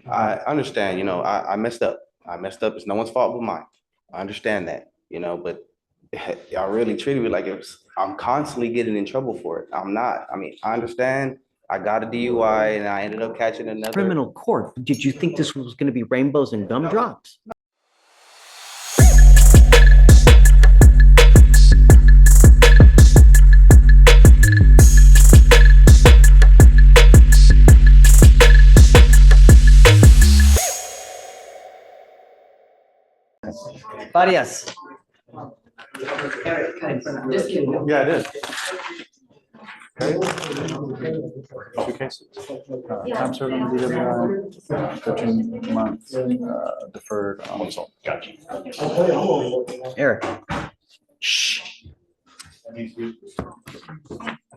I understand, I messed up. I messed up. It's no one's fault but mine. I understand that, but y'all really treated me like I'm constantly getting in trouble for it. I'm not. I mean, I understand. I got a DUI and I ended up catching another. Criminal court. Did you think this was going to be rainbows and gumdrops? Varias. Yeah, it is. Okay. Two cases. Time served on the DWI, 13 months, deferred on assault. Gotcha. Eric. Shh.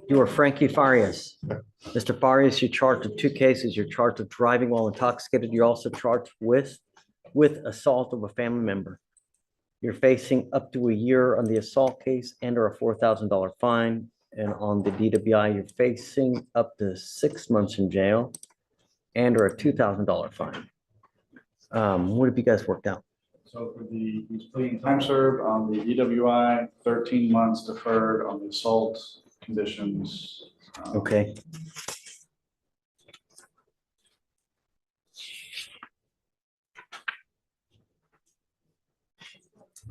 You are Frankie Farias. Mr. Farias, you're charged with two cases. You're charged with driving while intoxicated. You're also charged with assault of a family member. You're facing up to a year on the assault case and or a $4,000 fine. And on the DWI, you're facing up to 6 months in jail and or a $2,000 fine. What have you guys worked out? So for he's pleading time served on the DWI, 13 months deferred on the assault conditions. Okay.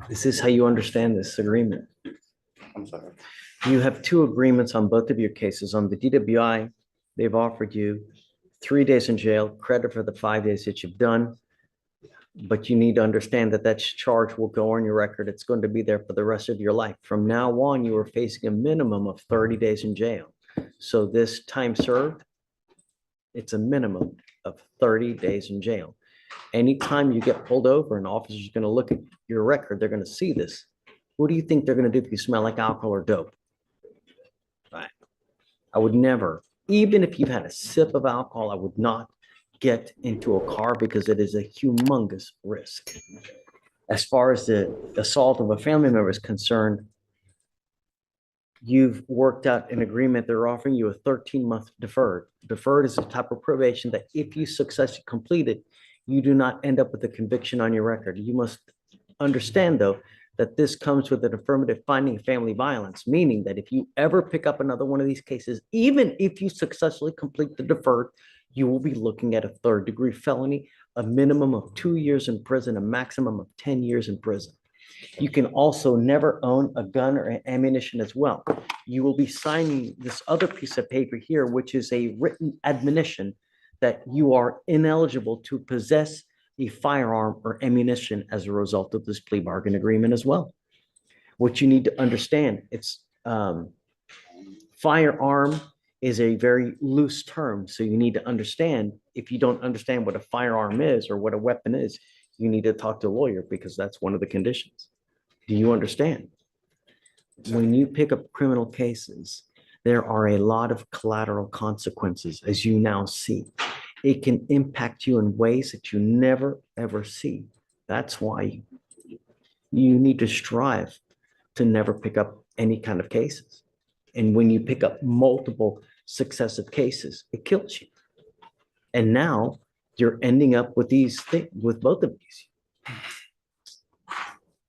This is how you understand this agreement. I'm sorry. You have two agreements on both of your cases. On the DWI, they've offered you 3 days in jail, credit for the 5 days that you've done. But you need to understand that that charge will go on your record. It's going to be there for the rest of your life. From now on, you are facing a minimum of 30 days in jail. So this time served, it's a minimum of 30 days in jail. Anytime you get pulled over, an officer is going to look at your record. They're going to see this. What do you think they're going to do if you smell like alcohol or dope? Right. I would never, even if you've had a sip of alcohol, I would not get into a car because it is a humongous risk. As far as the assault of a family member is concerned, you've worked out an agreement. They're offering you a 13-month deferred. Deferred is a type of probation that if you successfully complete it, you do not end up with a conviction on your record. You must understand, though, that this comes with an affirmative finding of family violence, meaning that if you ever pick up another one of these cases, even if you successfully complete the deferred, you will be looking at a third-degree felony, a minimum of 2 years in prison, a maximum of 10 years in prison. You can also never own a gun or ammunition as well. You will be signing this other piece of paper here, which is a written admonition that you are ineligible to possess a firearm or ammunition as a result of this plea bargain agreement as well. What you need to understand, it's firearm is a very loose term. So you need to understand, if you don't understand what a firearm is or what a weapon is, you need to talk to a lawyer because that's one of the conditions. Do you understand? When you pick up criminal cases, there are a lot of collateral consequences, as you now see. It can impact you in ways that you never, ever see. That's why you need to strive to never pick up any kind of cases. And when you pick up multiple successive cases, it kills you. And now you're ending up with these things, with both of these.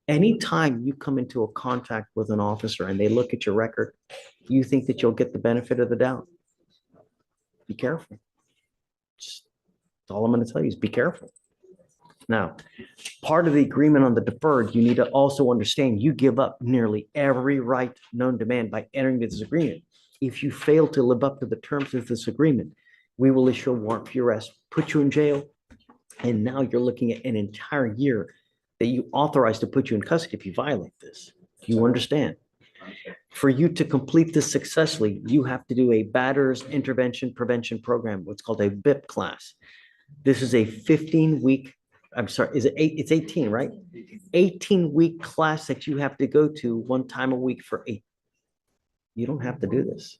Anytime you come into a contact with an officer and they look at your record, you think that you'll get the benefit of the doubt. Be careful. That's all I'm going to tell you is be careful. Now, part of the agreement on the deferred, you need to also understand you give up nearly every right known to man by entering this agreement. If you fail to live up to the terms of this agreement, we will issue a warrant for your arrest, put you in jail, and now you're looking at an entire year that you authorized to put you in custody if you violate this. You understand? For you to complete this successfully, you have to do a batterers intervention prevention program, what's called a BIP class. This is a 15-week, I'm sorry, is it eight? It's 18, right? 18-week class that you have to go to 1 time a week for 8. You don't have to do this.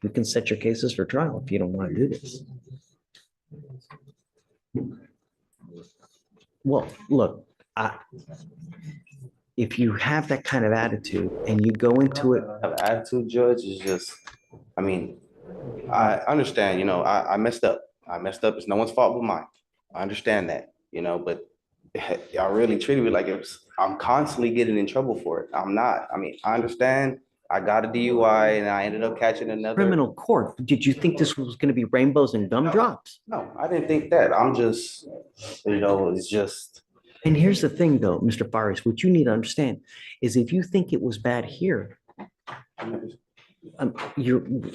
You can set your cases for trial if you don't want to do this. Well, look, if you have that kind of attitude and you go into it, Have attitude, Judge, is just, I mean, I understand, I messed up. I messed up. It's no one's fault but mine. I understand that, but y'all really treated me like I'm constantly getting in trouble for it. I'm not. I mean, I understand. I got a DUI and I ended up catching another. Criminal court. Did you think this was going to be rainbows and gumdrops? No, I didn't think that. I'm just, it's just. And here's the thing, though, Mr. Faris, what you need to understand is if you think it was bad here,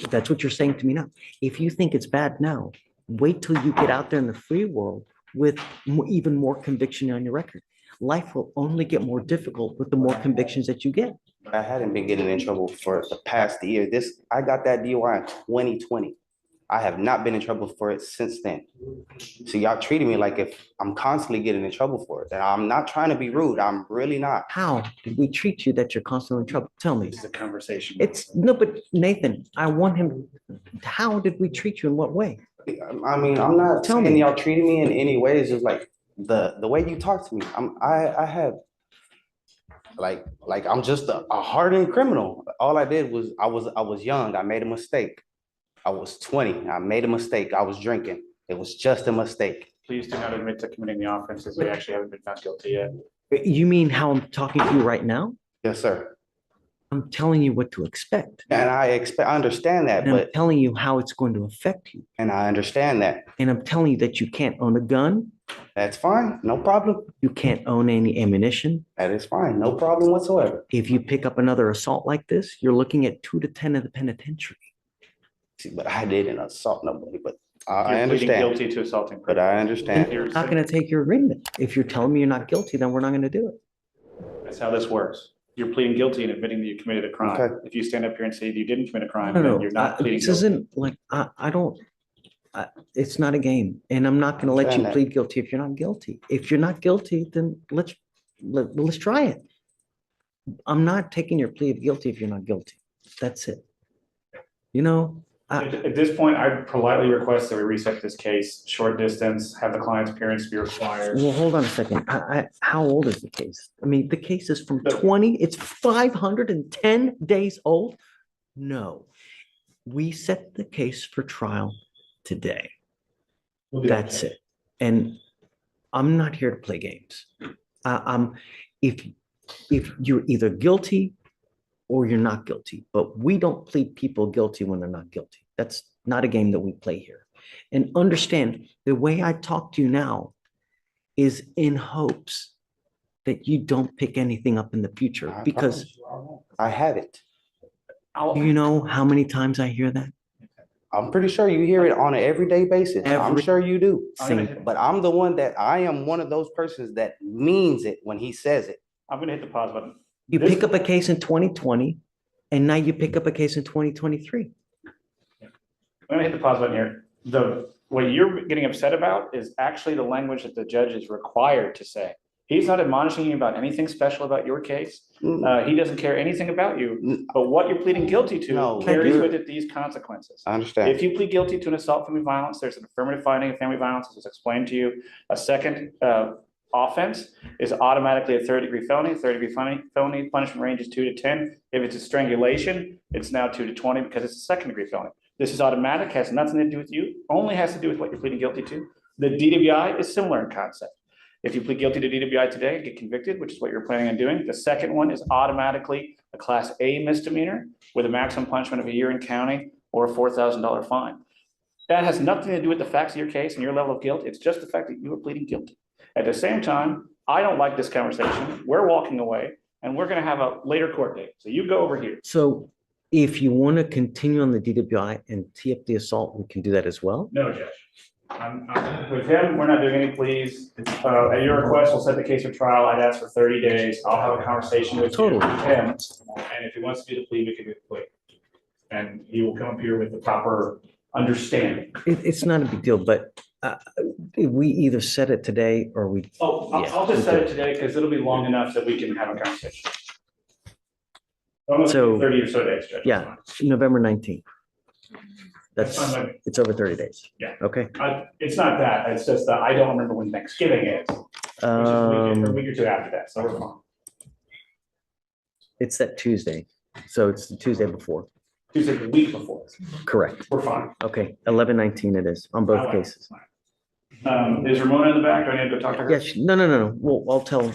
that's what you're saying to me now. If you think it's bad now, wait till you get out there in the free world with even more conviction on your record. Life will only get more difficult with the more convictions that you get. I hadn't been getting in trouble for the past year. I got that DUI in 2020. I have not been in trouble for it since then. So y'all treating me like if I'm constantly getting in trouble for it. And I'm not trying to be rude. I'm really not. How did we treat you that you're constantly in trouble? Tell me. This is a conversation. No, but Nathan, I want him. How did we treat you in what way? I mean, I'm not Tell saying me. y'all treating me in any way. It's just like the way you talk to me. I have like I'm just a hardened criminal. All I did was I was young. I made a mistake. I was 20. I made a mistake. I was drinking. It was just a mistake. Please do not admit to committing the offenses. We actually haven't been found guilty yet. You mean how I'm talking to you right now? Yes, sir. I'm telling you what to expect. And I understand that, And I'm but telling you how it's going to affect you. and I understand that. And I'm telling you that you can't own a gun. That's fine. No problem. You can't own any ammunition. That is fine. No problem whatsoever. If you pick up another assault like this, you're looking at 2 to 10 in the penitentiary. See, but I didn't assault nobody, but I You're pleading understand. guilty to assaulting. But I understand. You're- I'm not going to take your agreement. If you're telling me you're not guilty, then we're not going to do it. That's how this works. You're pleading guilty and admitting that you committed a crime. Okay. If you stand up here and say that you didn't commit a crime, No, then no, you're not pleading this guilty. isn't like, I don't, it's not a game. And I'm not going to let you Understand that. plead guilty if you're not guilty. If you're not guilty, then let's try it. I'm not taking your plea of guilty if you're not guilty. That's it. You know, At this point, I politely request that we reset this case, short distance, have the client's appearance be required. well, hold on a second. How old is the case? I mean, the case is from The- 20, it's 510 days old. No, we set the case for trial today. We'll do that. That's it. And I'm not here to play games. If you're either guilty or you're not guilty, but we don't plead people guilty when they're not guilty. That's not a game that we play here. And understand the way I talk to you now is in hopes that you don't pick anything up in the future, I because I haven't. do you know how many times I hear that? I'm pretty sure you hear it on an everyday basis. I'm Every- sure you do. Same. But I am one of those persons that means it when he says it. I'm gonna hit the pause button. You This- pick up a case in 2020, and now you pick up a case in 2023. I'm gonna hit the pause button here. What you're getting upset about is actually the language that the judge is required to say. He's not admonishing you about anything special about your case. He doesn't care anything about you, Mm, but what you're pleading guilty No, to carries you're- with it these consequences. I understand. If you plead guilty to an assault family violence, there's an affirmative finding of family violence, as was explained to you. A second offense is automatically a third-degree felony. Third-degree felony punishment range is 2 to 10. If it's a strangulation, it's now 2 to 20 because it's a second-degree felony. This is automatic, has nothing to do with you, only has to do with what you're pleading guilty to. The DWI is similar in concept. If you plead guilty to DWI today and get convicted, which is what you're planning on doing, the second one is automatically a Class A misdemeanor with a maximum punishment of a year in county or a $4,000 fine. That has nothing to do with the facts of your case and your level of guilt. It's just the fact that you are pleading guilty. At the same time, I don't like this conversation. We're walking away and we're going to have a later court date. So you go over here. So if you want to continue on the DWI and tee up the assault, we can do that as well. No, Judge. With him, we're not doing any pleas. At your request, we'll set the case for trial. I'd ask for 30 days. I'll have a conversation with Totally. him. And if he wants to do the plea, we can do the plea. And he will come up here with the proper understanding. It's not a big deal, but we either set it today or we, Oh, I'll just set it today because it'll be long enough that we can have a conversation. Almost So- 30 or so days, Judge. yeah, November 19th. That's That's, fine. it's over 30 days. Yeah. Okay. It's not that, it's just that I don't remember when Thanksgiving is, which is a week or two after that, so we're fine. It's that Tuesday. So it's the Tuesday before. Tuesday, the week before, Correct. we're fine. Okay, 11/19 it is on both cases. Is Ramona in the back? Do I need to go talk to her? Yes, no. Well, I'll tell them.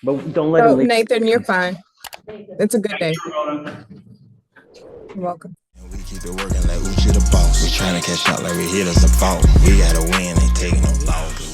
But don't let No, them leave. Nathan, you're fine. It's a good day. Thank you, Ramona. You're welcome. We keep it working like Oouchie the boss. We tryna catch up like we hit us a fault. We gotta win, ain't taking no loss.